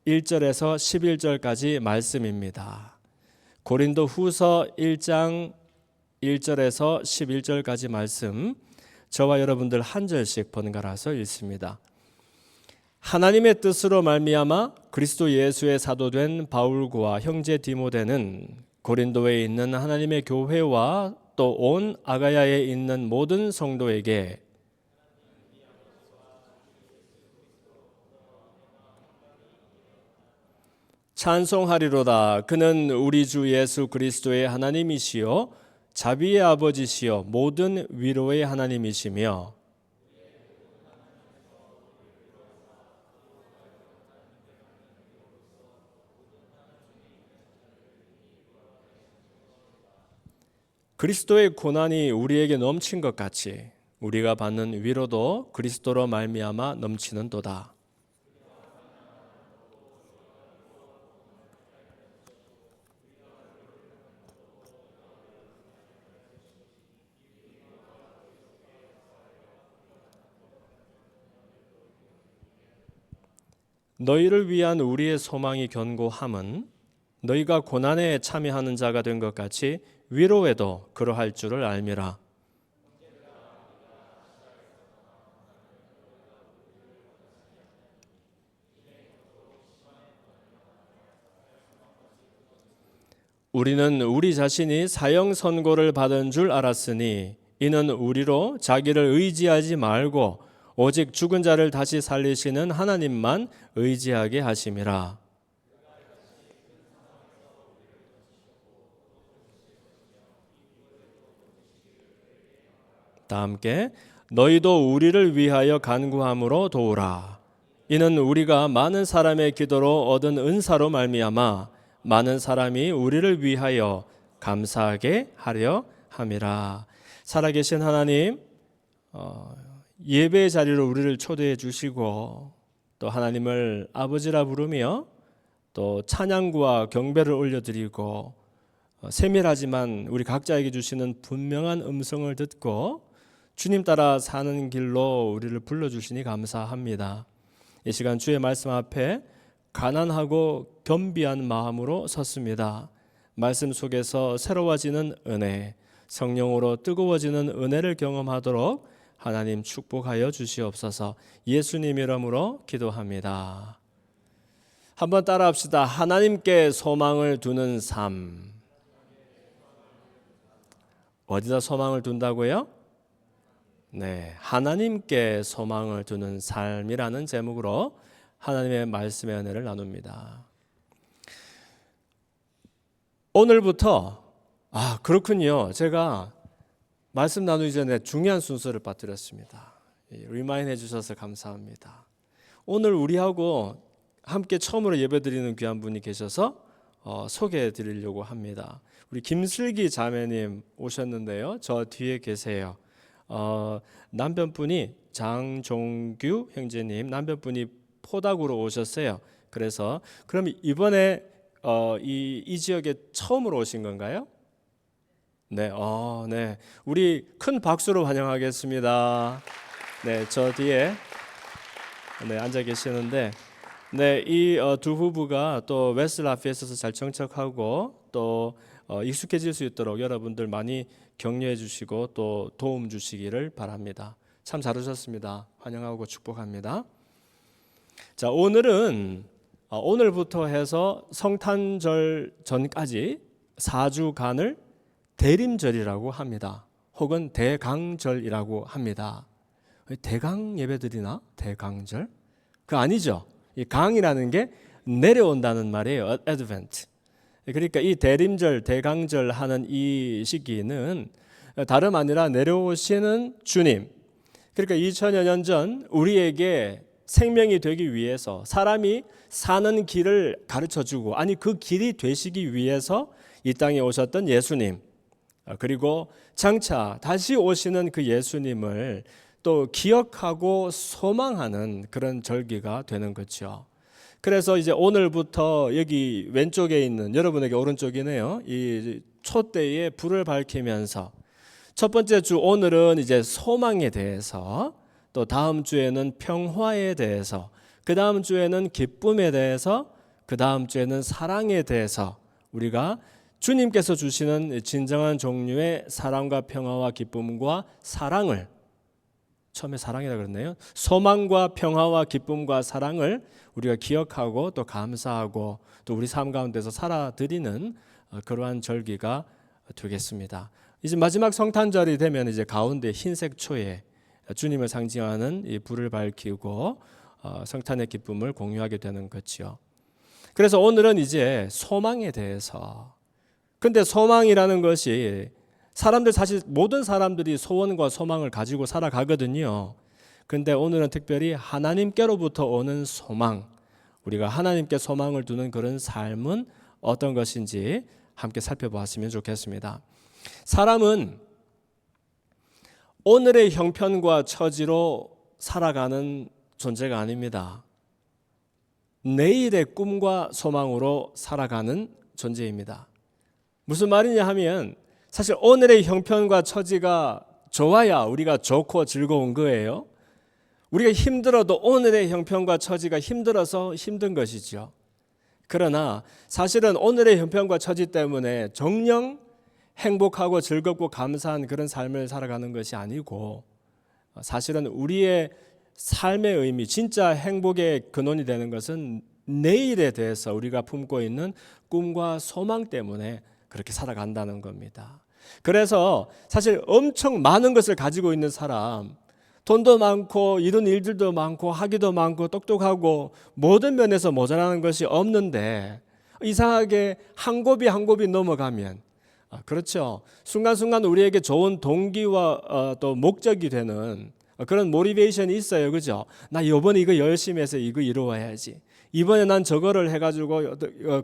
1절에서 11절까지 말씀입니다. 고린도 후서 1장 1절에서 11절까지 말씀, 저와 여러분들 한 절씩 번갈아서 읽습니다. 하나님의 뜻으로 말미암아 그리스도 예수의 사도된 바울과 형제 디모데는 고린도에 있는 하나님의 교회와 또 온 아가야에 있는 모든 성도에게 찬송하리로다. 그는 우리 주 예수 그리스도의 하나님이시요 자비의 아버지시요 모든 위로의 하나님이시며 그리스도의 고난이 우리에게 넘친 것 같이 우리가 받는 위로도 그리스도로 말미암아 넘치는도다. 너희를 위한 우리의 소망이 견고함은 너희가 고난에 참여하는 자가 된 것 같이 위로에도 그러할 줄을 알미라. 우리는 우리 자신이 사형 선고를 받은 줄 알았으니 이는 우리로 자기를 의지하지 말고 오직 죽은 자를 다시 살리시는 하나님만 의지하게 하심이라. 다 함께 너희도 우리를 위하여 간구함으로 도우라. 이는 우리가 많은 사람의 기도로 얻은 은사로 말미암아 많은 사람이 우리를 위하여 감사하게 하려 함이라. 살아계신 하나님, 예배의 자리로 우리를 초대해 주시고 또 하나님을 아버지라 부르며 또 찬양과 경배를 올려드리고 세밀하지만 우리 각자에게 주시는 분명한 음성을 듣고 주님 따라 사는 길로 우리를 불러주시니 감사합니다. 이 시간 주의 말씀 앞에 가난하고 겸비한 마음으로 섰습니다. 말씀 속에서 새로워지는 은혜, 성령으로 뜨거워지는 은혜를 경험하도록 하나님 축복하여 주시옵소서. 예수님 이름으로 기도합니다. 한번 따라합시다. 하나님께 소망을 두는 삶. 어디다 소망을 둔다고요? 네, 하나님께 소망을 두는 삶이라는 제목으로 하나님의 말씀의 은혜를 나눕니다. 오늘부터 그렇군요. 제가 말씀 나누기 전에 중요한 순서를 빠뜨렸습니다. 리마인드 해주셔서 감사합니다. 오늘 우리하고 함께 처음으로 예배드리는 귀한 분이 계셔서 소개해 드리려고 합니다. 우리 김슬기 자매님 오셨는데요. 저 뒤에 계세요. 남편분이 장종규 형제님, 남편분이 포닥으로 오셨어요. 그래서 그럼 이번에 이 지역에 처음으로 오신 건가요? 네, 네, 우리 큰 박수로 환영하겠습니다. 네, 저 뒤에 앉아 계시는데, 네, 이 두 부부가 또 웨스트 라피에트에서 잘 정착하고 또 익숙해질 수 있도록 여러분들 많이 격려해 주시고 또 도움 주시기를 바랍니다. 참 잘 오셨습니다. 환영하고 축복합니다. 자, 오늘부터 해서 성탄절 전까지 4주간을 대림절이라고 합니다. 혹은 대강절이라고 합니다. 대강 예배드리나? 대강절? 그거 아니죠. 이 강이라는 게 내려온다는 말이에요. Advent. 그러니까 이 대림절, 대강절 하는 이 시기는 다름 아니라 내려오시는 주님. 그러니까 2000여 년 전 우리에게 생명이 되기 위해서 사람이 사는 길을 가르쳐주고 그 길이 되시기 위해서 이 땅에 오셨던 예수님, 그리고 장차 다시 오시는 그 예수님을 또 기억하고 소망하는 그런 절기가 되는 거죠. 그래서 이제 오늘부터 여기 왼쪽에 있는 여러분에게 오른쪽이네요. 이 촛대에 불을 밝히면서 첫 번째 주 오늘은 이제 소망에 대해서, 또 다음 주에는 평화에 대해서, 그 다음 주에는 기쁨에 대해서 그 다음 주에는 사랑에 대해서 우리가 주님께서 주시는 진정한 종류의 사랑과 평화와 기쁨과 사랑을, 처음에 사랑이라 그랬네요. 소망과 평화와 기쁨과 사랑을 우리가 기억하고 또 감사하고 또 우리 삶 가운데서 살아드리는 그러한 절기가 되겠습니다. 이제 마지막 성탄절이 되면 이제 가운데 흰색 초에 주님을 상징하는 이 불을 밝히고 성탄의 기쁨을 공유하게 되는 거죠. 그래서 오늘은 이제 소망에 대해서, 근데 소망이라는 것이 사실 모든 사람들이 소원과 소망을 가지고 살아가거든요. 근데 오늘은 특별히 하나님께로부터 오는 소망, 우리가 하나님께 소망을 두는 그런 삶은 어떤 것인지 함께 살펴보았으면 좋겠습니다. 사람은 오늘의 형편과 처지로 살아가는 존재가 아닙니다. 내일의 꿈과 소망으로 살아가는 존재입니다. 무슨 말이냐 하면 사실 오늘의 형편과 처지가 좋아야 우리가 좋고 즐거운 거예요. 우리가 힘들어도 오늘의 형편과 처지가 힘들어서 힘든 것이죠. 그러나 사실은 오늘의 형편과 처지 때문에 정녕 행복하고 즐겁고 감사한 그런 삶을 살아가는 것이 아니고, 사실은 우리의 삶의 의미, 진짜 행복의 근원이 되는 것은 내일에 대해서 우리가 품고 있는 꿈과 소망 때문에 그렇게 살아간다는 겁니다. 그래서 사실 엄청 많은 것을 가지고 있는 사람, 돈도 많고 이룬 일들도 많고 학위도 많고 똑똑하고 모든 면에서 모자라는 것이 없는데 이상하게 한 곱이 한 곱이 넘어가면, 그렇죠, 순간순간 우리에게 좋은 동기와 또 목적이 되는 그런 모티베이션이 있어요. 그죠? 나 이번에 이거 열심히 해서 이거 이루어야지. 이번에 난 저거를 해가지고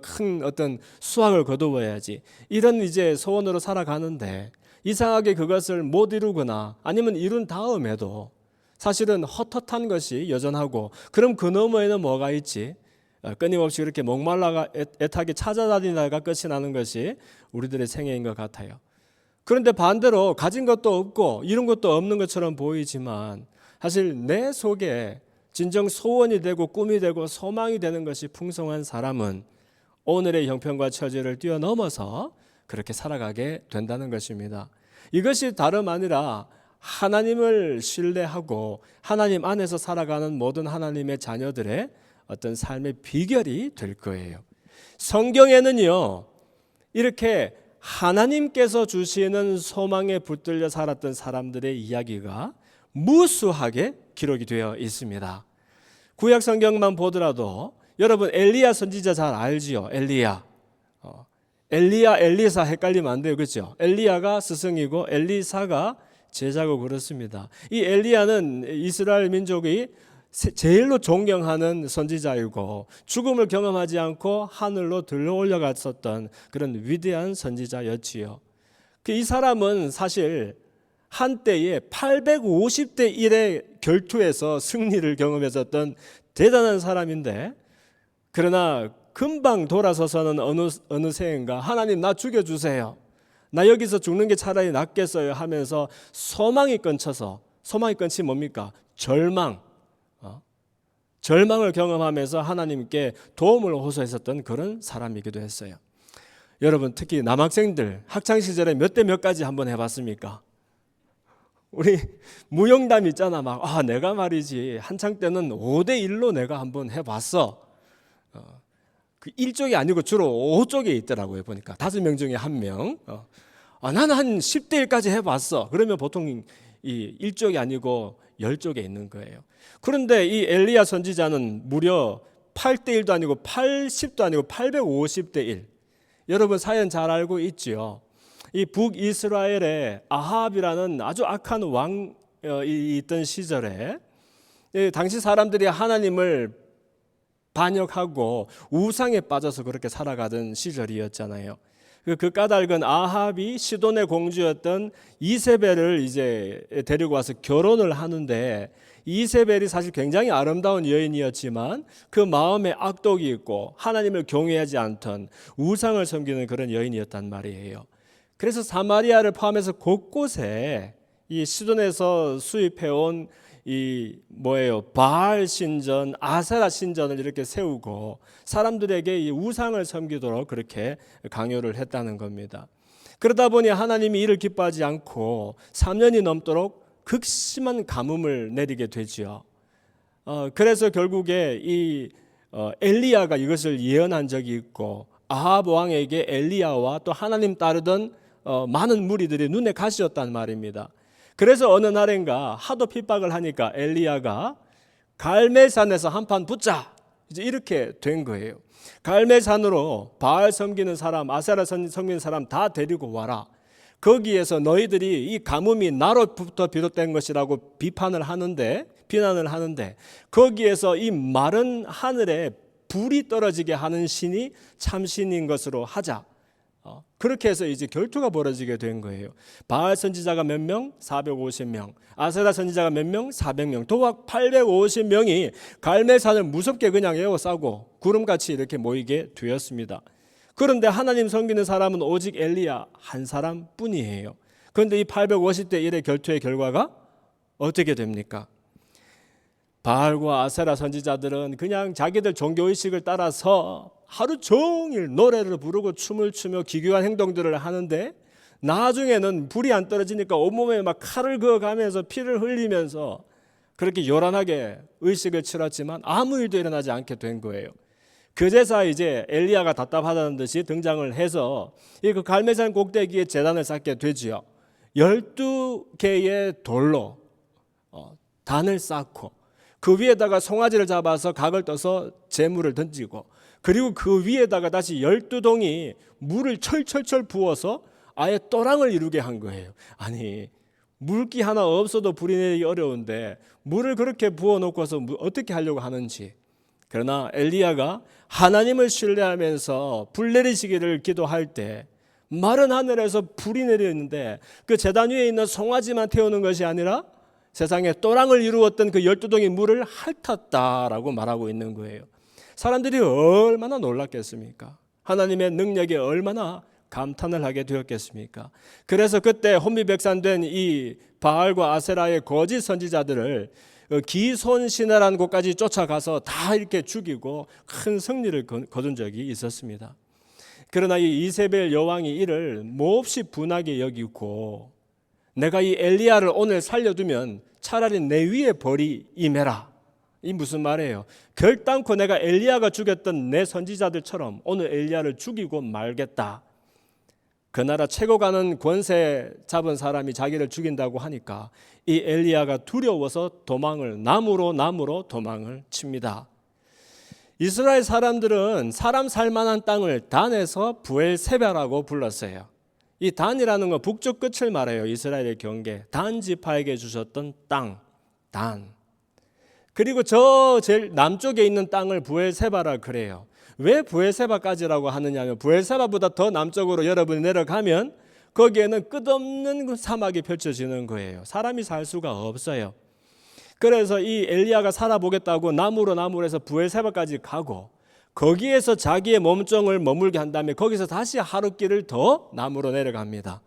큰 어떤 수확을 거두어야지. 이런 이제 소원으로 살아가는데 이상하게 그것을 못 이루거나 아니면 이룬 다음에도 사실은 헛헛한 것이 여전하고, 그럼 그 너머에는 뭐가 있지? 끊임없이 이렇게 목말라가 애타게 찾아다니다가 끝이 나는 것이 우리들의 생애인 것 같아요. 그런데 반대로 가진 것도 없고 이룬 것도 없는 것처럼 보이지만 사실 내 속에 진정 소원이 되고 꿈이 되고 소망이 되는 것이 풍성한 사람은 오늘의 형편과 처지를 뛰어넘어서 그렇게 살아가게 된다는 것입니다. 이것이 다름 아니라 하나님을 신뢰하고 하나님 안에서 살아가는 모든 하나님의 자녀들의 어떤 삶의 비결이 될 거예요. 성경에는요, 이렇게 하나님께서 주시는 소망에 붙들려 살았던 사람들의 이야기가 무수하게 기록이 되어 있습니다. 구약 성경만 보더라도 여러분 엘리야 선지자 잘 알지요? 엘리야, 엘리사 헷갈리면 안 돼요. 그렇죠? 엘리야가 스승이고 엘리사가 제자고 그렇습니다. 이 엘리야는 이스라엘 민족이 제일로 존경하는 선지자이고 죽음을 경험하지 않고 하늘로 들러 올라갔었던 그런 위대한 선지자였지요. 이 사람은 사실 한때에 850대 1의 결투에서 승리를 경험했었던 대단한 사람인데, 그러나 금방 돌아서서는 어느 새인가 하나님 나 죽여주세요, 나 여기서 죽는 게 차라리 낫겠어요 하면서 소망이 끊쳐서, 소망이 끊치 뭡니까? 절망을 경험하면서 하나님께 도움을 호소했었던 그런 사람이기도 했어요. 여러분 특히 남학생들 학창시절에 몇 대 몇까지 한번 해봤습니까? 우리 무용담 있잖아. 내가 말이지 한창 때는 5대1로 내가 한번 해봤어. 그 1쪽이 아니고 주로 5쪽에 있더라고요. 보니까 5명 중에 1명. 나는 한 10대1까지 해봤어. 그러면 보통 이 1쪽이 아니고 10쪽에 있는 거예요. 그런데 이 엘리야 선지자는 무려 8대1도 아니고 80도 아니고 850대 1. 여러분 사연 잘 알고 있지요. 이 북이스라엘에 아합이라는 아주 악한 왕이 있던 시절에 당시 사람들이 하나님을 반역하고 우상에 빠져서 그렇게 살아가던 시절이었잖아요. 그 까닭은 아합이 시돈의 공주였던 이세벨을 이제 데리고 와서 결혼을 하는데, 이세벨이 사실 굉장히 아름다운 여인이었지만 그 마음에 악독이 있고 하나님을 경외하지 않던 우상을 섬기는 그런 여인이었단 말이에요. 그래서 사마리아를 포함해서 곳곳에 이 시돈에서 수입해온 이 뭐예요? 바알 신전, 아세라 신전을 이렇게 세우고 사람들에게 이 우상을 섬기도록 그렇게 강요를 했다는 겁니다. 그러다 보니 하나님이 이를 기뻐하지 않고 3년이 넘도록 극심한 가뭄을 내리게 되지요. 그래서 결국에 이 엘리야가 이것을 예언한 적이 있고 아합 왕에게 엘리야와 또 하나님 따르던 많은 무리들이 눈에 가시였단 말입니다. 그래서 어느 날인가 하도 핍박을 하니까 엘리야가 갈멜산에서 한판 붙자 이제 이렇게 된 거예요. 갈멜산으로 바알 섬기는 사람, 아세라 섬기는 사람 다 데리고 와라. 거기에서 너희들이 이 가뭄이 나로부터 비롯된 것이라고 비난을 하는데 거기에서 이 마른 하늘에 불이 떨어지게 하는 신이 참신인 것으로 하자. 그렇게 해서 이제 결투가 벌어지게 된 거예요. 바알 선지자가 몇 명? 450명. 아세라 선지자가 몇 명? 400명. 도합 850명이 갈멜산을 무섭게 그냥 에워싸고 구름같이 이렇게 모이게 되었습니다. 그런데 하나님 섬기는 사람은 오직 엘리야 한 사람뿐이에요. 그런데 이 850대 1의 결투의 결과가 어떻게 됩니까? 바알과 아세라 선지자들은 그냥 자기들 종교의식을 따라서 하루 종일 노래를 부르고 춤을 추며 기괴한 행동들을 하는데 나중에는 불이 안 떨어지니까 온몸에 막 칼을 그어가면서 피를 흘리면서 그렇게 요란하게 의식을 치렀지만 아무 일도 일어나지 않게 된 거예요. 그제서 이제 엘리야가 답답하다는 듯이 등장을 해서 그 갈멜산 꼭대기에 제단을 쌓게 되지요. 12개의 돌로 단을 쌓고 그 위에다가 송아지를 잡아서 각을 떠서 재물을 던지고 그리고 그 위에다가 다시 12동이 물을 철철철 부어서 아예 또랑을 이루게 한 거예요. 아니 물기 하나 없어도 불이 내리기 어려운데 물을 그렇게 부어놓고서 어떻게 하려고 하는지. 그러나 엘리야가 하나님을 신뢰하면서 불 내리시기를 기도할 때 마른 하늘에서 불이 내리는데 그 제단 위에 있는 송아지만 태우는 것이 아니라 세상에 또랑을 이루었던 그 12동의 물을 핥았다라고 말하고 있는 거예요. 사람들이 얼마나 놀랐겠습니까? 하나님의 능력에 얼마나 감탄을 하게 되었겠습니까? 그래서 그때 혼미백산된 이 바알과 아세라의 거짓 선지자들을 기손시내라는 곳까지 쫓아가서 다 이렇게 죽이고 큰 승리를 거둔 적이 있었습니다. 그러나 이 이세벨 여왕이 이를 몹시 분하게 여기고 내가 이 엘리야를 오늘 살려두면 차라리 내 위에 벌이 임해라. 이 무슨 말이에요? 결단코 내가 엘리야가 죽였던 내 선지자들처럼 오늘 엘리야를 죽이고 말겠다. 그 나라 최고 가는 권세 잡은 사람이 자기를 죽인다고 하니까 이 엘리야가 두려워서 나무로 도망을 칩니다. 이스라엘 사람들은 사람 살만한 땅을 단에서 부엘세바라고 불렀어요. 이 단이라는 건 북쪽 끝을 말해요. 이스라엘의 경계 단 지파에게 주셨던 땅, 단. 그리고 저 제일 남쪽에 있는 땅을 부엘세바라 그래요. 왜 부엘세바까지라고 하느냐면 부엘세바보다 더 남쪽으로 여러분이 내려가면 거기에는 끝없는 사막이 펼쳐지는 거예요. 사람이 살 수가 없어요. 그래서 이 엘리야가 살아보겠다고 나무로 해서 부엘세바까지 가고 거기에서 자기의 몸종을 머물게 한 다음에 거기서 다시 하루길을 더 남으로 내려갑니다.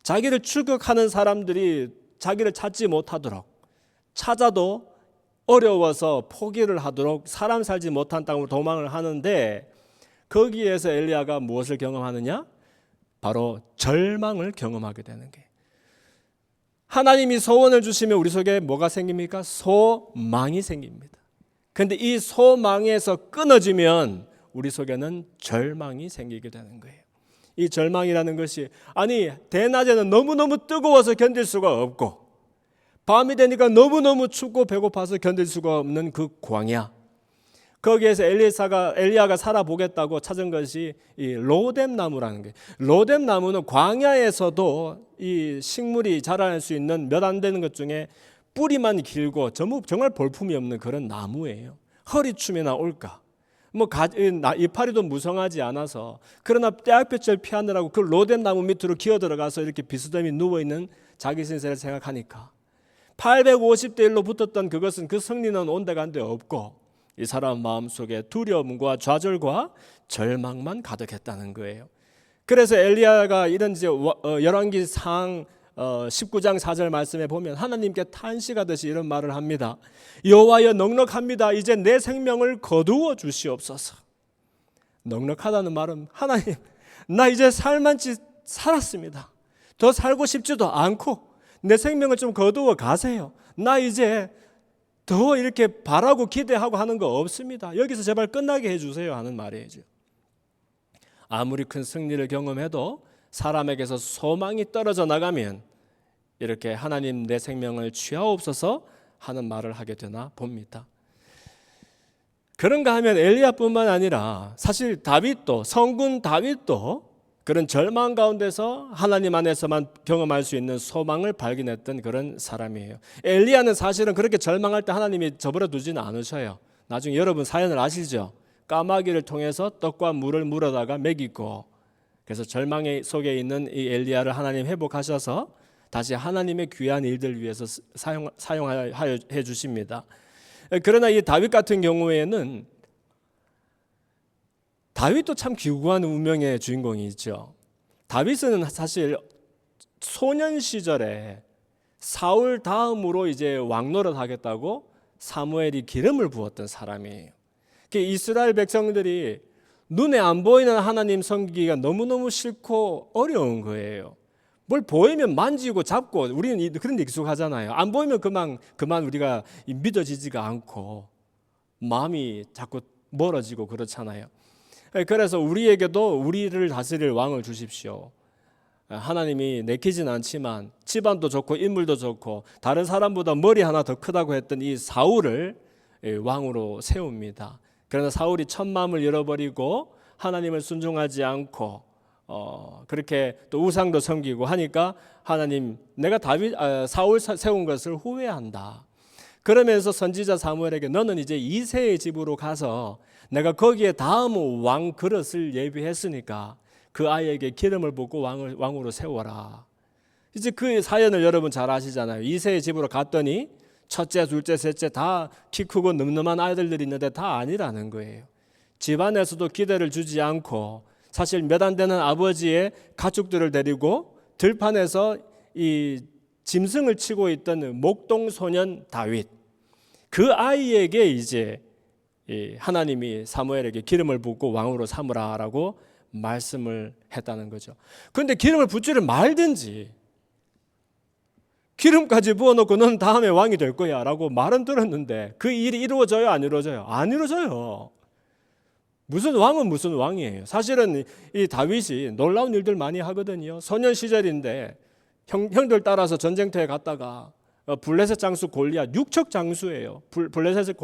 자기를 추격하는 사람들이 자기를 찾지 못하도록 찾아도 어려워서 포기를 하도록 사람 살지 못한 땅으로 도망을 하는데 거기에서 엘리야가 무엇을 경험하느냐? 바로 절망을 경험하게 되는 게. 하나님이 소원을 주시면 우리 속에 뭐가 생깁니까? 소망이 생깁니다. 그런데 이 소망에서 끊어지면 우리 속에는 절망이 생기게 되는 거예요. 이 절망이라는 것이 아니 대낮에는 너무너무 뜨거워서 견딜 수가 없고 밤이 되니까 너무너무 춥고 배고파서 견딜 수가 없는 그 광야. 거기에서 엘리야가 살아보겠다고 찾은 것이 이 로뎀 나무라는 거예요. 로뎀 나무는 광야에서도 이 식물이 자랄 수 있는 몇 안 되는 것 중에 뿌리만 길고 정말 볼품이 없는 그런 나무예요. 허리춤이나 올까. 이파리도 무성하지 않아서 그러나 떼약볕을 피하느라고 그 로뎀 나무 밑으로 기어 들어가서 이렇게 비스듬히 누워있는 자기 신세를 생각하니까 850대 1로 붙었던 그것은 그 승리는 온데간데 없고 이 사람 마음속에 두려움과 좌절과 절망만 가득했다는 거예요. 그래서 엘리야가 이런 이제 열왕기상 19장 4절 말씀에 보면 하나님께 탄식하듯이 이런 말을 합니다. 여호와여 넉넉합니다. 이제 내 생명을 거두어 주시옵소서. 넉넉하다는 말은 하나님, 나 이제 살만치 살았습니다. 더 살고 싶지도 않고 내 생명을 좀 거두어 가세요. 나 이제 더 이렇게 바라고 기대하고 하는 거 없습니다. 여기서 제발 끝나게 해주세요 하는 말이죠. 아무리 큰 승리를 경험해도 사람에게서 소망이 떨어져 나가면 이렇게 하나님 내 생명을 취하옵소서 하는 말을 하게 되나 봅니다. 그런가 하면 엘리야뿐만 아니라 사실 다윗도, 성군 다윗도 그런 절망 가운데서 하나님 안에서만 경험할 수 있는 소망을 발견했던 그런 사람이에요. 엘리야는 사실은 그렇게 절망할 때 하나님이 저버려 두지는 않으셔요. 나중에 여러분 사연을 아시죠? 까마귀를 통해서 떡과 물을 물어다가 먹이고, 그래서 절망 속에 있는 이 엘리야를 하나님 회복하셔서 다시 하나님의 귀한 일들 위해서 사용해 주십니다. 그러나 이 다윗 같은 경우에는 다윗도 참 기구한 운명의 주인공이 있죠. 다윗은 사실 소년 시절에 사울 다음으로 이제 왕노릇 하겠다고 사무엘이 기름을 부었던 사람이에요. 이스라엘 백성들이 눈에 안 보이는 하나님 섬기기가 너무너무 싫고 어려운 거예요. 뭘 보이면 만지고 잡고, 우리는 그런 데 익숙하잖아요. 안 보이면 그만 우리가 믿어지지가 않고 마음이 자꾸 멀어지고 그렇잖아요. 그래서 우리에게도 우리를 다스릴 왕을 주십시오. 하나님이 내키진 않지만 집안도 좋고 인물도 좋고 다른 사람보다 머리 하나 더 크다고 했던 이 사울을 왕으로 세웁니다. 그러나 사울이 천마음을 잃어버리고 하나님을 순종하지 않고 그렇게 또 우상도 섬기고 하니까 하나님, 내가 사울 세운 것을 후회한다. 그러면서 선지자 사무엘에게 너는 이제 이새의 집으로 가서 내가 거기에 다음 왕 그릇을 예비했으니까 그 아이에게 기름을 붓고 왕으로 세워라. 이제 그 사연을 여러분 잘 아시잖아요. 이새의 집으로 갔더니 첫째, 둘째, 셋째 다 키 크고 늠름한 아이들이 있는데 다 아니라는 거예요. 집안에서도 기대를 주지 않고 사실 몇 안 되는 아버지의 가축들을 데리고 들판에서 이 짐승을 치고 있던 목동 소년 다윗, 그 아이에게 이제 하나님이 사무엘에게 기름을 붓고 왕으로 삼으라라고 말씀을 했다는 거죠. 그런데 기름을 붓지를 말든지 기름까지 부어놓고 넌 다음에 왕이 될 거야 라고 말은 들었는데 그 일이 이루어져요? 안 이루어져요? 안 이루어져요. 무슨 왕은 무슨 왕이에요. 사실은 이 다윗이 놀라운 일들 많이 하거든요. 소년 시절인데 형들 따라서 전쟁터에 갔다가 블레셋 장수 골리앗, 육척 장수예요. 블레셋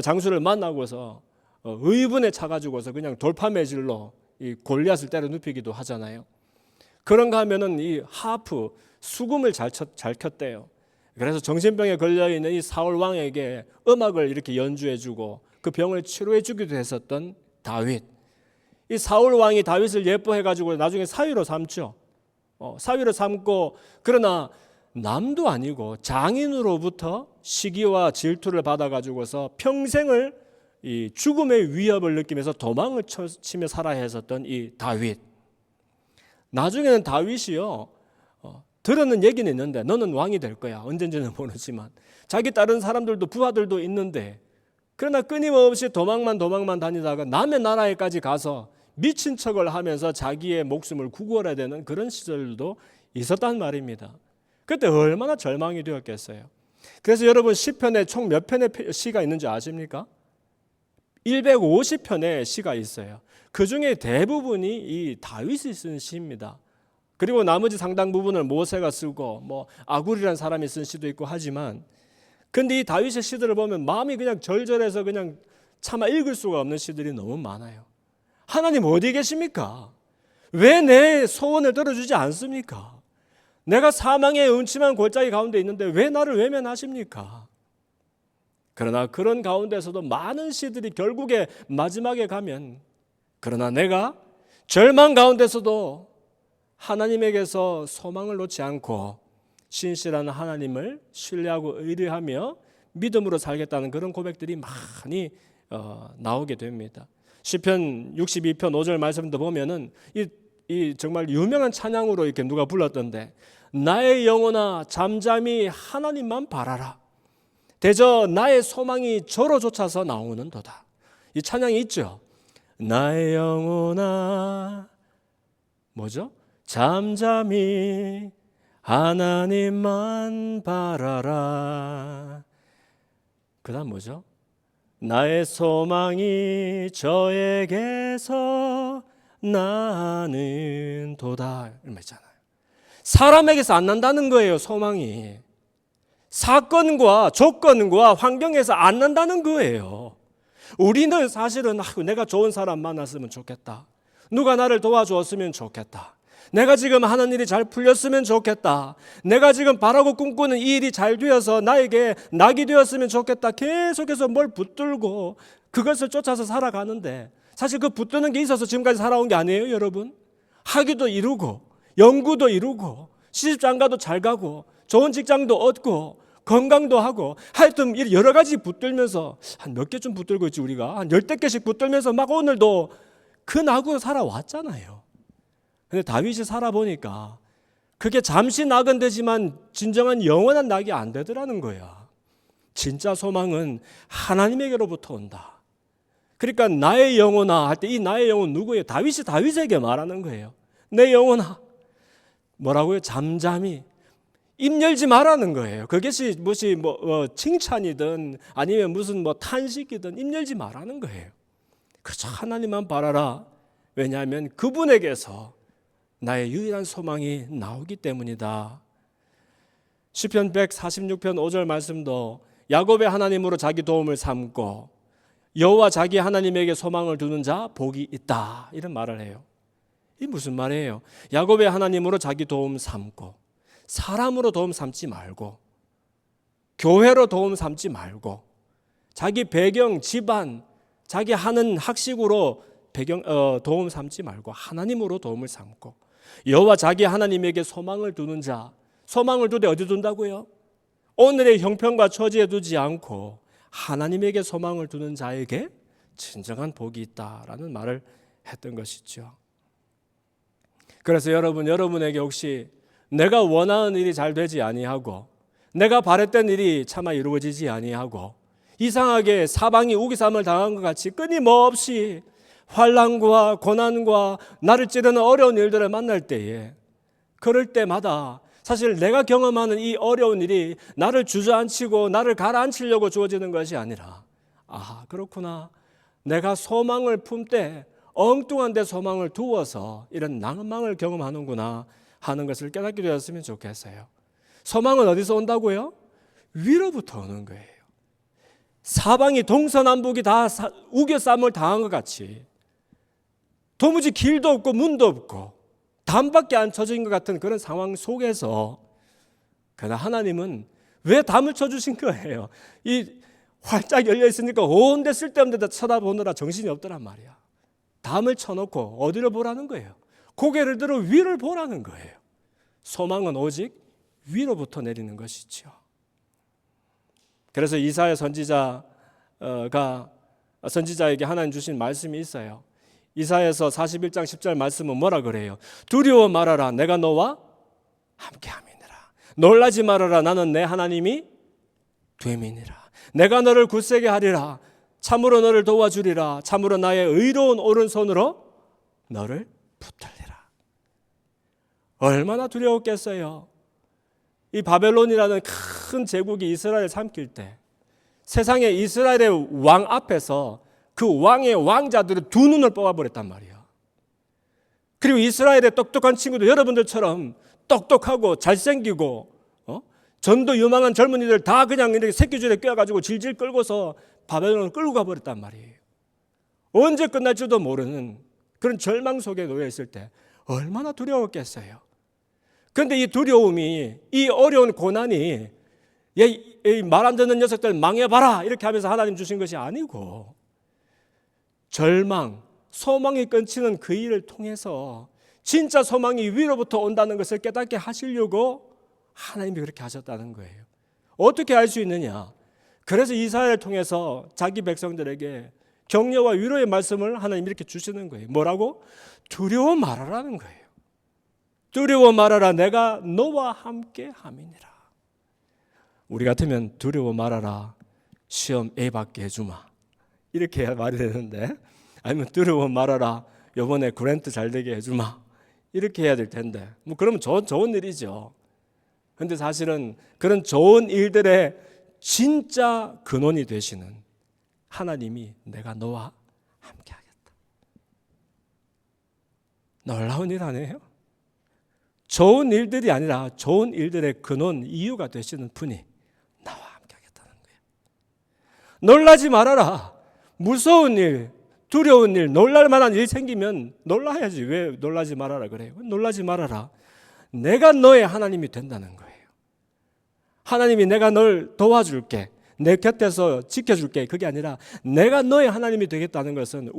장수를 만나고서 의분에 차가지고서 그냥 돌파매질로 이 골리앗을 때려 눕히기도 하잖아요. 그런가 하면은 이 하프, 수금을 잘 켰대요. 그래서 정신병에 걸려있는 이 사울 왕에게 음악을 이렇게 연주해주고 그 병을 치료해주기도 했었던 다윗. 이 사울 왕이 다윗을 예뻐해가지고 나중에 사위로 삼죠. 사위로 삼고, 그러나 남도 아니고 장인으로부터 시기와 질투를 받아가지고서 평생을 이 죽음의 위협을 느끼면서 도망을 치며 살아야 했었던 이 다윗. 나중에는 다윗이요, 들었는 얘기는 있는데 너는 왕이 될 거야. 언젠지는 모르지만 자기 다른 사람들도 부하들도 있는데, 그러나 끊임없이 도망만 다니다가 남의 나라에까지 가서 미친 척을 하면서 자기의 목숨을 구걸해야 되는 그런 시절도 있었단 말입니다. 그때 얼마나 절망이 되었겠어요. 그래서 여러분 시편에 총 몇 편의 시가 있는지 아십니까? 150편의 시가 있어요. 그 중에 대부분이 이 다윗이 쓴 시입니다. 그리고 나머지 상당 부분을 모세가 쓰고 아굴이라는 사람이 쓴 시도 있고 하지만, 근데 이 다윗의 시들을 보면 마음이 그냥 절절해서 그냥 차마 읽을 수가 없는 시들이 너무 많아요. 하나님 어디 계십니까? 왜 내 소원을 들어주지 않습니까? 내가 사망의 음침한 골짜기 가운데 있는데 왜 나를 외면하십니까? 그러나 그런 가운데서도 많은 시들이 결국에 마지막에 가면, 그러나 내가 절망 가운데서도 하나님에게서 소망을 놓지 않고 신실한 하나님을 신뢰하고 의뢰하며 믿음으로 살겠다는 그런 고백들이 많이 나오게 됩니다. 시편 62편 5절 말씀도 보면은 이 정말 유명한 찬양으로 이렇게 누가 불렀던데, 나의 영혼아 잠잠히 하나님만 바라라. 대저 나의 소망이 저로 쫓아서 나오는도다. 이 찬양이 있죠. 나의 영혼아 뭐죠? 잠잠히 하나님만 바라라. 그 다음 뭐죠? 나의 소망이 저에게서 나는 도다. 이런 말 있잖아요. 사람에게서 안 난다는 거예요. 소망이 사건과 조건과 환경에서 안 난다는 거예요. 우리는 사실은 내가 좋은 사람 만났으면 좋겠다, 누가 나를 도와주었으면 좋겠다, 내가 지금 하는 일이 잘 풀렸으면 좋겠다, 내가 지금 바라고 꿈꾸는 이 일이 잘 되어서 나에게 낙이 되었으면 좋겠다, 계속해서 뭘 붙들고 그것을 쫓아서 살아가는데, 사실 그 붙드는 게 있어서 지금까지 살아온 게 아니에요. 여러분, 학위도 이루고 연구도 이루고 시집장가도 잘 가고 좋은 직장도 얻고 건강도 하고 하여튼 여러 가지 붙들면서 한 몇 개쯤 붙들고 있지, 우리가 한 10대 개씩 붙들면서 막 오늘도 그 낙으로 살아왔잖아요. 근데 다윗이 살아보니까 그게 잠시 낙은 되지만 진정한 영원한 낙이 안 되더라는 거야. 진짜 소망은 하나님에게로부터 온다. 그러니까 나의 영혼아 할 때 이 나의 영혼 누구예요? 다윗이 다윗에게 말하는 거예요. 내 영혼아 뭐라고요? 잠잠히 입 열지 말라는 거예요. 그것이 무엇이 칭찬이든 아니면 무슨 탄식이든 입 열지 말라는 거예요. 그저 하나님만 바라라. 왜냐하면 그분에게서 나의 유일한 소망이 나오기 때문이다. 시편 146편 5절 말씀도 야곱의 하나님으로 자기 도움을 삼고 여호와 자기 하나님에게 소망을 두는 자 복이 있다, 이런 말을 해요. 이 무슨 말이에요? 야곱의 하나님으로 자기 도움 삼고, 사람으로 도움 삼지 말고, 교회로 도움 삼지 말고, 자기 배경, 집안, 자기 하는 학식으로 도움 삼지 말고 하나님으로 도움을 삼고, 여호와 자기 하나님에게 소망을 두는 자, 소망을 두되 어디 둔다고요? 오늘의 형편과 처지에 두지 않고 하나님에게 소망을 두는 자에게 진정한 복이 있다라는 말을 했던 것이죠. 그래서 여러분에게 혹시 내가 원하는 일이 잘 되지 아니하고 내가 바랬던 일이 차마 이루어지지 아니하고 이상하게 사방이 우기삼을 당한 것 같이 끊임없이 환난과 고난과 나를 찌르는 어려운 일들을 만날 때에, 그럴 때마다 사실 내가 경험하는 이 어려운 일이 나를 주저앉히고 나를 가라앉히려고 주어지는 것이 아니라, 그렇구나, 내가 소망을 품되 엉뚱한 데 소망을 두어서 이런 낭망을 경험하는구나 하는 것을 깨닫게 되었으면 좋겠어요. 소망은 어디서 온다고요? 위로부터 오는 거예요. 사방이 동서남북이 다 우겨쌈을 당한 것 같이 도무지 길도 없고 문도 없고 담밖에 안 쳐진 것 같은 그런 상황 속에서 그러나 하나님은 왜 담을 쳐주신 거예요? 이 활짝 열려 있으니까 온 데 쓸데없는 데다 쳐다보느라 정신이 없더란 말이야. 담을 쳐놓고 어디를 보라는 거예요? 고개를 들어 위를 보라는 거예요. 소망은 오직 위로부터 내리는 것이죠. 그래서 이사야 선지자에게 하나님 주신 말씀이 있어요. 이사야서 41장 10절 말씀은 뭐라 그래요? 두려워 말아라, 내가 너와 함께함이니라. 놀라지 말아라, 나는 내 하나님이 됨이니라. 내가 너를 굳세게 하리라. 참으로 너를 도와주리라. 참으로 나의 의로운 오른손으로 너를 붙들리라. 얼마나 두려웠겠어요. 이 바벨론이라는 큰 제국이 이스라엘을 삼킬 때 세상에 이스라엘의 왕 앞에서 그 왕의 왕자들은 두 눈을 뽑아버렸단 말이야. 그리고 이스라엘의 똑똑한 친구들, 여러분들처럼 똑똑하고 잘생기고 전도 유망한 젊은이들 다 그냥 이렇게 새끼줄에 껴가지고 질질 끌고서 바벨론을 끌고 가버렸단 말이에요. 언제 끝날지도 모르는 그런 절망 속에 놓여 있을 때 얼마나 두려웠겠어요. 그런데 이 두려움이, 이 어려운 고난이 말 안 듣는 녀석들 망해봐라 이렇게 하면서 하나님 주신 것이 아니고, 절망, 소망이 끊치는 그 일을 통해서 진짜 소망이 위로부터 온다는 것을 깨닫게 하시려고 하나님이 그렇게 하셨다는 거예요. 어떻게 알 수 있느냐? 그래서 이사야를 통해서 자기 백성들에게 격려와 위로의 말씀을 하나님이 이렇게 주시는 거예요. 뭐라고? 두려워 말아라는 거예요. 두려워 말아라, 내가 너와 함께 함이니라. 우리 같으면 두려워 말아라, 시험 A 받게 해주마, 이렇게 해야 말이 되는데, 아니면 두려워 말아라, 이번에 그랜트 잘 되게 해주마, 이렇게 해야 될 텐데, 뭐 그러면 좋은 일이죠. 근데 사실은 그런 좋은 일들의 진짜 근원이 되시는 하나님이 내가 너와 함께 하겠다. 놀라운 일 아니에요? 좋은 일들이 아니라 좋은 일들의 근원, 이유가 되시는 분이 나와 함께 하겠다는 거예요. 놀라지 말아라. 무서운 일, 두려운 일, 놀랄 만한 일 생기면 놀라야지. 왜 놀라지 말아라 그래요? 놀라지 말아라. 내가 너의 하나님이 된다는 거예요. 하나님이 내가 널 도와줄게, 내 곁에서 지켜줄게, 그게 아니라 내가 너의 하나님이 되겠다는 것은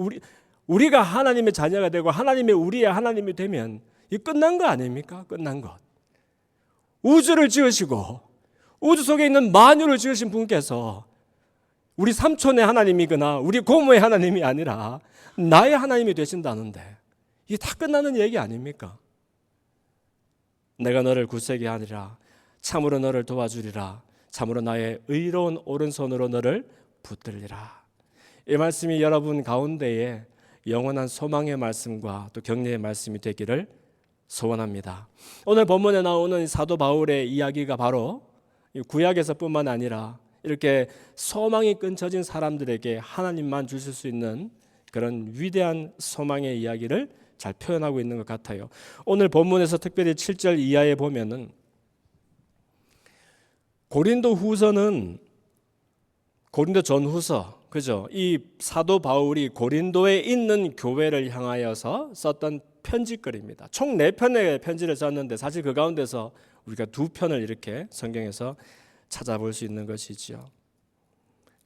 우리가 하나님의 자녀가 되고 하나님이 우리의 하나님이 되면 이 끝난 거 아닙니까? 끝난 것. 우주를 지으시고 우주 속에 있는 만유를 지으신 분께서 우리 삼촌의 하나님이거나 우리 고모의 하나님이 아니라 나의 하나님이 되신다는데 이게 다 끝나는 얘기 아닙니까? 내가 너를 굳세게 하리라, 참으로 너를 도와주리라, 참으로 나의 의로운 오른손으로 너를 붙들리라. 이 말씀이 여러분 가운데에 영원한 소망의 말씀과 또 격려의 말씀이 되기를 소원합니다. 오늘 본문에 나오는 사도 바울의 이야기가 바로 구약에서뿐만 아니라 이렇게 소망이 끊쳐진 사람들에게 하나님만 주실 수 있는 그런 위대한 소망의 이야기를 잘 표현하고 있는 것 같아요. 오늘 본문에서 특별히 7절 이하에 보면은 고린도 전후서, 그죠? 이 사도 바울이 고린도에 있는 교회를 향하여서 썼던 편지글입니다. 총 4편의 편지를 썼는데 사실 그 가운데서 우리가 2편을 이렇게 성경에서 찾아볼 수 있는 것이지요.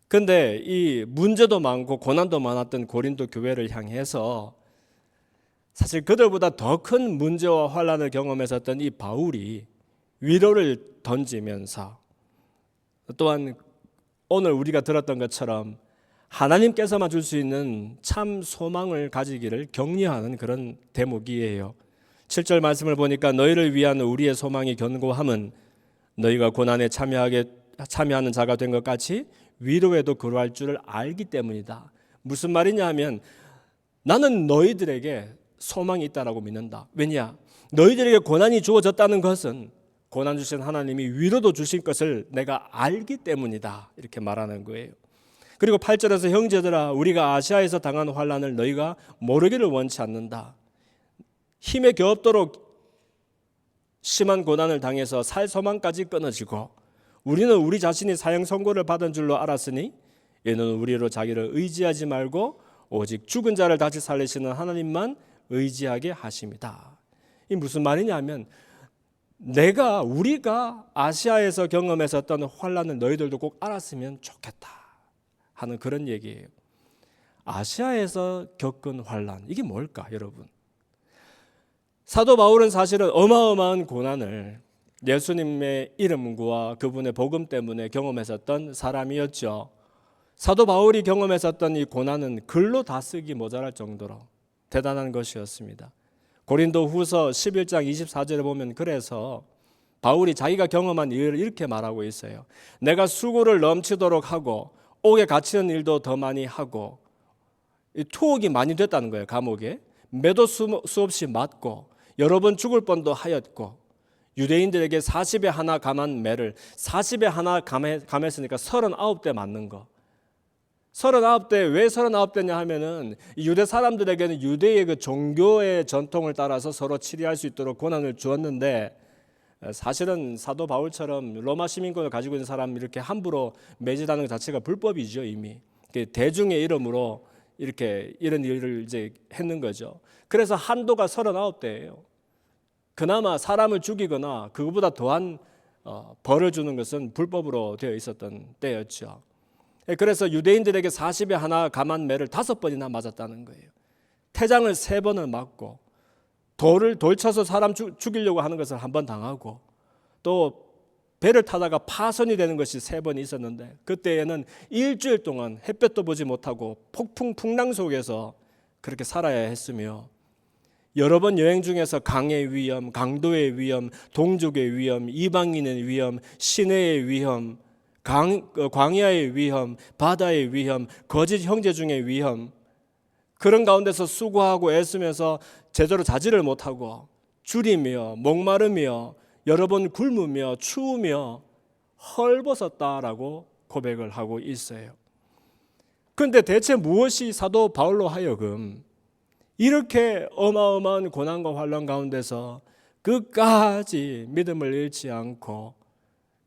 근데 이 문제도 많고 고난도 많았던 고린도 교회를 향해서 사실 그들보다 더 큰 문제와 환난을 경험했었던 이 바울이 위로를 던지면서 또한 오늘 우리가 들었던 것처럼 하나님께서만 줄 수 있는 참 소망을 가지기를 격려하는 그런 대목이에요. 7절 말씀을 보니까 너희를 위한 우리의 소망이 견고함은 너희가 고난에 참여하는 자가 된 것 같이 위로에도 그러할 줄을 알기 때문이다. 무슨 말이냐 하면 나는 너희들에게 소망이 있다라고 믿는다. 왜냐? 너희들에게 고난이 주어졌다는 것은 고난 주신 하나님이 위로도 주실 것을 내가 알기 때문이다. 이렇게 말하는 거예요. 그리고 8절에서 형제들아 우리가 아시아에서 당한 환난을 너희가 모르기를 원치 않는다. 힘에 겨웁도록 심한 고난을 당해서 살 소망까지 끊어지고 우리는 우리 자신이 사형 선고를 받은 줄로 알았으니 이는 우리로 자기를 의지하지 말고 오직 죽은 자를 다시 살리시는 하나님만 의지하게 하심이다. 이 무슨 말이냐면 우리가 아시아에서 경험했었던 환난을 너희들도 꼭 알았으면 좋겠다 하는 그런 얘기예요. 아시아에서 겪은 환난, 이게 뭘까 여러분? 사도 바울은 사실은 어마어마한 고난을 예수님의 이름과 그분의 복음 때문에 경험했었던 사람이었죠. 사도 바울이 경험했었던 이 고난은 글로 다 쓰기 모자랄 정도로 대단한 것이었습니다. 고린도 후서 11장 24절에 보면 그래서 바울이 자기가 경험한 일을 이렇게 말하고 있어요. 내가 수고를 넘치도록 하고 옥에 갇히는 일도 더 많이 하고 투옥이 많이 됐다는 거예요. 감옥에 매도 수없이 맞고 여러 번 죽을 뻔도 하였고 유대인들에게 40에 하나 감한 매를 40에 하나 감했으니까 39대 맞는 거. 39대 왜 39대냐 하면은 유대 사람들에게는 유대의 그 종교의 전통을 따라서 서로 치리할 수 있도록 권한을 주었는데 사실은 사도 바울처럼 로마 시민권을 가지고 있는 사람 이렇게 함부로 매질하는 것 자체가 불법이죠. 이미 대중의 이름으로 이렇게 이런 일을 이제 했는 거죠. 그래서 한도가 39대예요. 그나마 사람을 죽이거나 그거보다 더한 벌을 주는 것은 불법으로 되어 있었던 때였죠. 그래서 유대인들에게 40에 하나 감한 매를 5번이나 맞았다는 거예요. 태장을 3번을 맞고 돌 쳐서 사람 죽이려고 하는 것을 1번 당하고 또 배를 타다가 파손이 되는 것이 3번 있었는데 그때에는 일주일 동안 햇볕도 보지 못하고 폭풍 풍랑 속에서 그렇게 살아야 했으며 여러 번 여행 중에서 강의 위험, 강도의 위험, 동족의 위험, 이방인의 위험, 시내의 위험, 광야의 위험, 바다의 위험, 거짓 형제 중의 위험, 그런 가운데서 수고하고 애쓰면서 제대로 자지를 못하고 줄이며 목마르며 여러 번 굶으며 추우며 헐벗었다라고 고백을 하고 있어요. 그런데 대체 무엇이 사도 바울로 하여금 이렇게 어마어마한 고난과 환난 가운데서 끝까지 믿음을 잃지 않고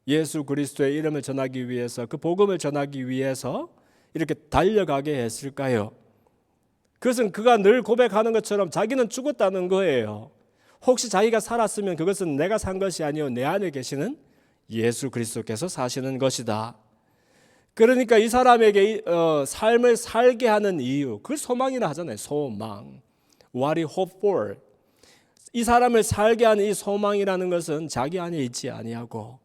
예수 그리스도의 이름을 전하기 위해서, 그 복음을 전하기 위해서 이렇게 달려가게 했을까요? 그것은 그가 늘 고백하는 것처럼 자기는 죽었다는 거예요. 혹시 자기가 살았으면 그것은 내가 산 것이 아니요 내 안에 계시는 예수 그리스도께서 사시는 것이다. 그러니까 이 사람에게 삶을 살게 하는 이유, 그걸 소망이라 하잖아요. 소망. What he hope for. 이 사람을 살게 하는 이 소망이라는 것은 자기 안에 있지 아니하고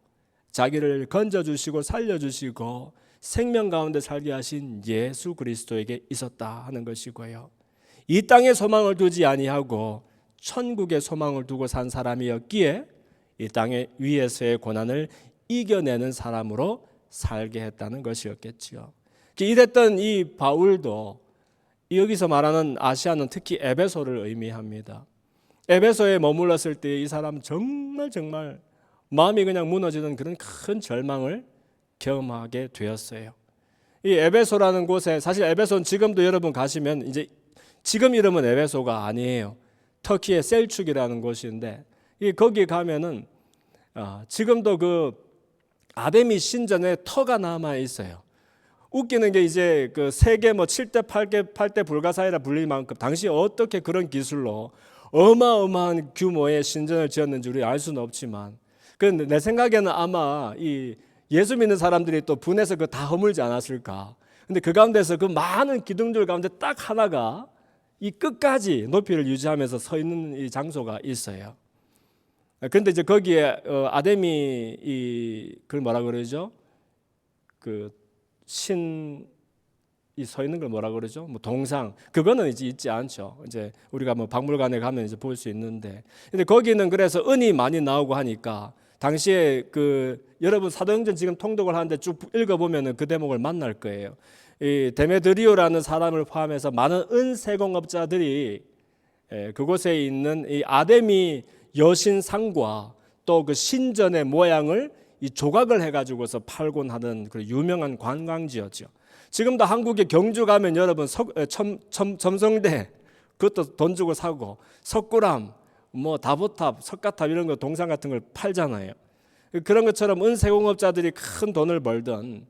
자기를 건져주시고 살려주시고 생명 가운데 살게 하신 예수 그리스도에게 있었다 하는 것이고요. 이 땅에 소망을 두지 아니하고 천국의 소망을 두고 산 사람이었기에 이 땅의 위에서의 고난을 이겨내는 사람으로 살게 했다는 것이었겠지요. 이랬던 이 바울도 여기서 말하는 아시아는 특히 에베소를 의미합니다. 에베소에 머물렀을 때 이 사람 정말 마음이 그냥 무너지는 그런 큰 절망을 경험하게 되었어요. 이 에베소라는 곳에, 사실 에베소는 지금도 여러분 가시면 이제 지금 이름은 에베소가 아니에요. 터키의 셀축이라는 곳인데 거기 가면은 지금도 그 아데미 신전에 터가 남아 있어요. 웃기는 게 이제 그 세계 뭐 7대 8대 불가사의라 불릴 만큼 당시 어떻게 그런 기술로 어마어마한 규모의 신전을 지었는지 우리 알 수는 없지만, 그런데 내 생각에는 아마 이 예수 믿는 사람들이 또 분해서 그 다 허물지 않았을까. 근데 그 가운데서 그 많은 기둥들 가운데 딱 하나가 이 끝까지 높이를 유지하면서 서 있는 이 장소가 있어요. 그런데 이제 거기에 아데미 그걸 뭐라 그러죠? 그 신이 서 있는 걸 뭐라 그러죠? 뭐 동상, 그거는 이제 있지 않죠. 이제 우리가 뭐 박물관에 가면 이제 볼 수 있는데, 근데 거기는 그래서 은이 많이 나오고 하니까 당시에 그 여러분 사도행전 지금 통독을 하는데 쭉 읽어보면은 그 대목을 만날 거예요. 이 데메드리오라는 사람을 포함해서 많은 은세공업자들이 그곳에 있는 이 아데미 여신상과 또 그 신전의 모양을 이 조각을 해가지고서 팔곤 하는 그 유명한 관광지였죠. 지금도 한국에 경주 가면 여러분 첨성대 그것도 돈 주고 사고, 석굴암, 뭐 다보탑, 석가탑 이런 거 동상 같은 걸 팔잖아요. 그런 것처럼 은세공업자들이 큰 돈을 벌던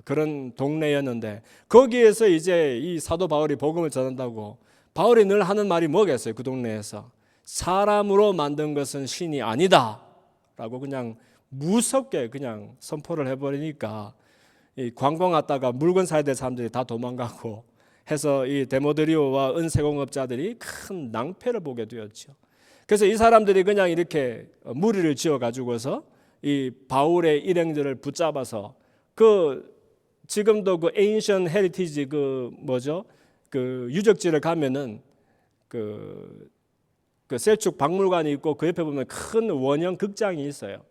그런 동네였는데, 거기에서 이제 이 사도 바울이 복음을 전한다고 바울이 늘 하는 말이 뭐겠어요? 그 동네에서 사람으로 만든 것은 신이 아니다 라고 그냥 무섭게 그냥 선포를 해버리니까 이 관광 왔다가 물건 사야 될 사람들이 다 도망가고 해서 이 데모드리오와 은세공업자들이 큰 낭패를 보게 되었죠. 그래서 이 사람들이 그냥 이렇게 무리를 지어 가지고서 이 바울의 일행들을 붙잡아서 그 지금도 그 에인션 헤리티지 그 뭐죠? 그 유적지를 가면은 그 셀축 박물관이 있고 그 옆에 보면 큰 원형 극장이 있어요.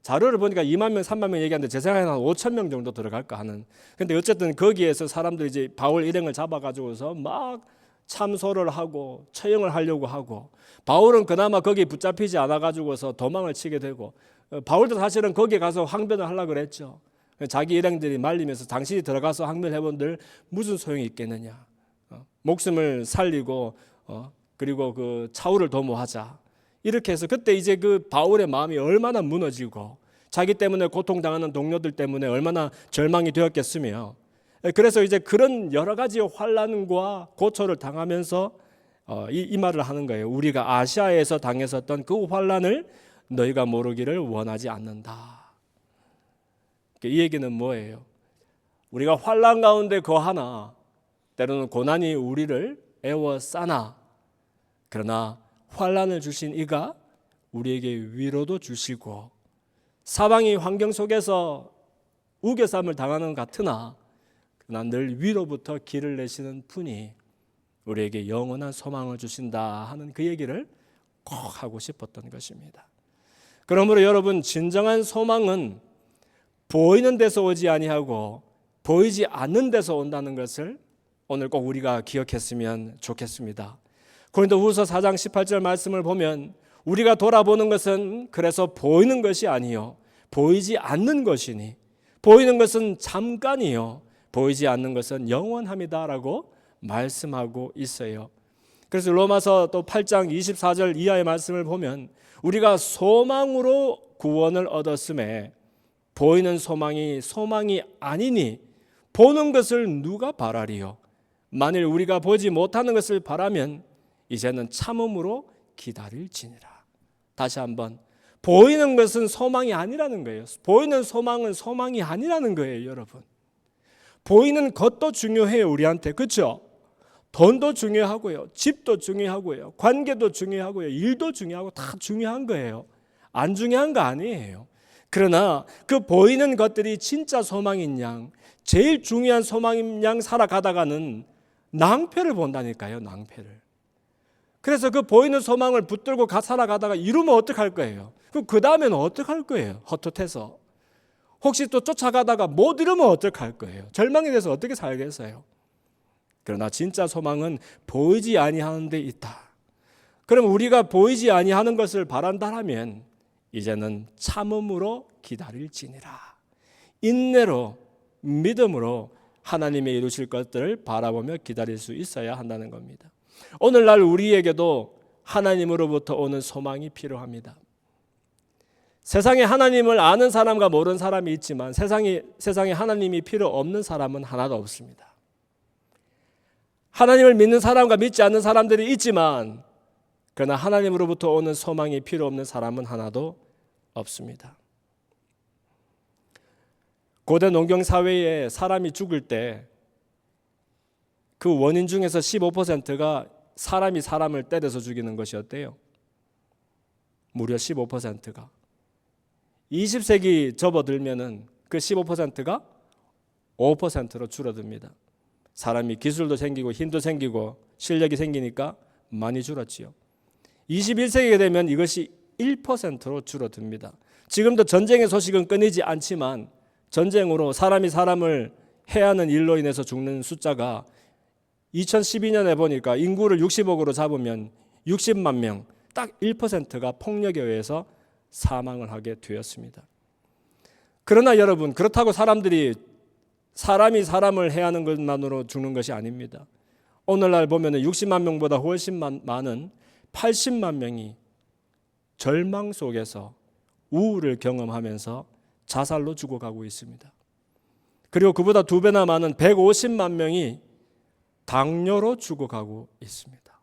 자료를 보니까 2만 명, 3만 명 얘기하는데 제 생각에는 한 5천 명 정도 들어갈까 하는. 근데 어쨌든 거기에서 사람들이 이제 바울 일행을 잡아가지고서 막 참소를 하고 처형을 하려고 하고, 바울은 그나마 거기에 붙잡히지 않아가지고서 도망을 치게 되고, 바울도 사실은 거기에 가서 항변을 하려고 그랬죠. 자기 일행들이 말리면서 당신이 들어가서 항변해본들 무슨 소용이 있겠느냐. 목숨을 살리고 그리고 그 차우를 도모하자. 이렇게 해서 그때 이제 그 바울의 마음이 얼마나 무너지고 자기 때문에 고통당하는 동료들 때문에 얼마나 절망이 되었겠으며, 그래서 이제 그런 여러 가지 환난과 고초를 당하면서 이 말을 하는 거예요. 우리가 아시아에서 당했었던 그 환난을 너희가 모르기를 원하지 않는다. 이 얘기는 뭐예요? 우리가 환난 가운데 거하나 때로는 고난이 우리를 애워싸나, 그러나 환난을 주신 이가 우리에게 위로도 주시고 사방이 환경 속에서 우겨쌈을 당하는 것 같으나 그러나 늘 위로부터 길을 내시는 분이 우리에게 영원한 소망을 주신다 하는 그 얘기를 꼭 하고 싶었던 것입니다. 그러므로 여러분, 진정한 소망은 보이는 데서 오지 아니하고 보이지 않는 데서 온다는 것을 오늘 꼭 우리가 기억했으면 좋겠습니다. 고린도후서 4장 18절 말씀을 보면 우리가 돌아보는 것은 그래서 보이는 것이 아니요 보이지 않는 것이니 보이는 것은 잠깐이요 보이지 않는 것은 영원함이다라고 말씀하고 있어요. 그래서 로마서 또 8장 24절 이하의 말씀을 보면 우리가 소망으로 구원을 얻었음에 보이는 소망이 소망이 아니니 보는 것을 누가 바라리요? 만일 우리가 보지 못하는 것을 바라면 이제는 참음으로 기다릴지니라. 다시 한번, 보이는 것은 소망이 아니라는 거예요. 보이는 소망은 소망이 아니라는 거예요, 여러분. 보이는 것도 중요해요, 우리한테. 그렇죠? 돈도 중요하고요, 집도 중요하고요, 관계도 중요하고요, 일도 중요하고 다 중요한 거예요. 안 중요한 거 아니에요. 그러나 그 보이는 것들이 진짜 소망인 양, 제일 중요한 소망인 양 살아가다가는 낭패를 본다니까요, 낭패를. 그래서 그 보이는 소망을 붙들고 살아가다가 이루면 어떡할 거예요? 그럼 그 다음에는 어떡할 거예요? 헛헛해서. 혹시 또 쫓아가다가 못 이루면 어떡할 거예요? 절망이 돼서 어떻게 살겠어요? 그러나 진짜 소망은 보이지 아니하는 데 있다. 그럼 우리가 보이지 아니하는 것을 바란다면 이제는 참음으로 기다릴지니라. 인내로, 믿음으로 하나님의 이루실 것들을 바라보며 기다릴 수 있어야 한다는 겁니다. 오늘날 우리에게도 하나님으로부터 오는 소망이 필요합니다. 세상에 하나님을 아는 사람과 모르는 사람이 있지만 세상에 하나님이 필요 없는 사람은 하나도 없습니다. 하나님을 믿는 사람과 믿지 않는 사람들이 있지만 그러나 하나님으로부터 오는 소망이 필요 없는 사람은 하나도 없습니다. 고대 농경 사회에 사람이 죽을 때 그 원인 중에서 15%가 사람이 사람을 때려서 죽이는 것이었대요. 무려 15%가. 20세기 접어들면은 그 15%가 5%로 줄어듭니다. 사람이 기술도 생기고 힘도 생기고 실력이 생기니까 많이 줄었지요. 21세기가 되면 이것이 1%로 줄어듭니다. 지금도 전쟁의 소식은 끊이지 않지만 전쟁으로 사람이 사람을 해야 하는 일로 인해서 죽는 숫자가 2012년에 보니까 인구를 60억으로 잡으면 60만 명, 딱 1%가 폭력에 의해서 사망을 하게 되었습니다. 그러나 여러분, 그렇다고 사람이 사람을 해야 하는 것만으로 죽는 것이 아닙니다. 오늘날 보면 60만 명보다 훨씬 많은 80만 명이 절망 속에서 우울을 경험하면서 자살로 죽어가고 있습니다. 그리고 그보다 2배나 많은 150만 명이 당뇨로 죽어가고 있습니다.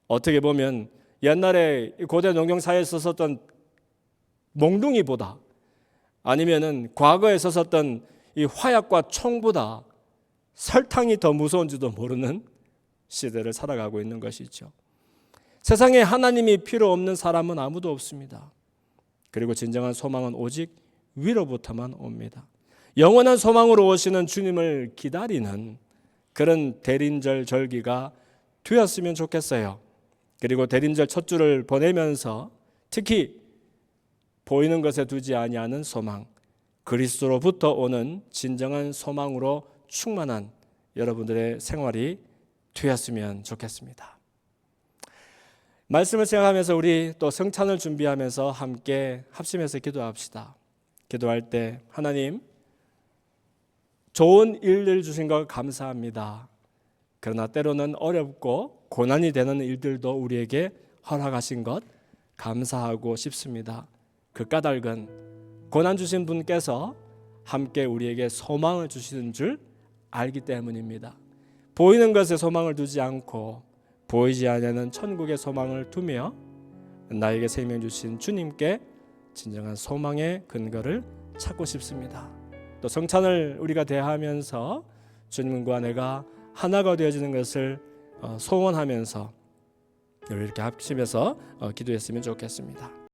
어떻게 보면 옛날에 고대 농경사회에 썼었던 몽둥이보다 아니면은 과거에 썼었던 이 화약과 총보다 설탕이 더 무서운지도 모르는 시대를 살아가고 있는 것이죠. 세상에 하나님이 필요 없는 사람은 아무도 없습니다. 그리고 진정한 소망은 오직 위로부터만 옵니다. 영원한 소망으로 오시는 주님을 기다리는 그런 대림절 절기가 되었으면 좋겠어요. 그리고 대림절 첫 주를 보내면서 특히 보이는 것에 두지 아니하는 소망, 그리스도로부터 오는 진정한 소망으로 충만한 여러분들의 생활이 되었으면 좋겠습니다. 말씀을 생각하면서 우리 또 성찬을 준비하면서 함께 합심해서 기도합시다. 기도할 때 하나님, 좋은 일들 주신 것 감사합니다. 그러나 때로는 어렵고 고난이 되는 일들도 우리에게 허락하신 것 감사하고 싶습니다. 그 까닭은 고난 주신 분께서 함께 우리에게 소망을 주시는 줄 알기 때문입니다. 보이는 것에 소망을 두지 않고 보이지 않는 천국의 소망을 두며 나에게 생명 주신 주님께 진정한 소망의 근거를 찾고 싶습니다. 또 성찬을 우리가 대하면서 주님과 내가 하나가 되어지는 것을 소원하면서 이렇게 합심해서 기도했으면 좋겠습니다.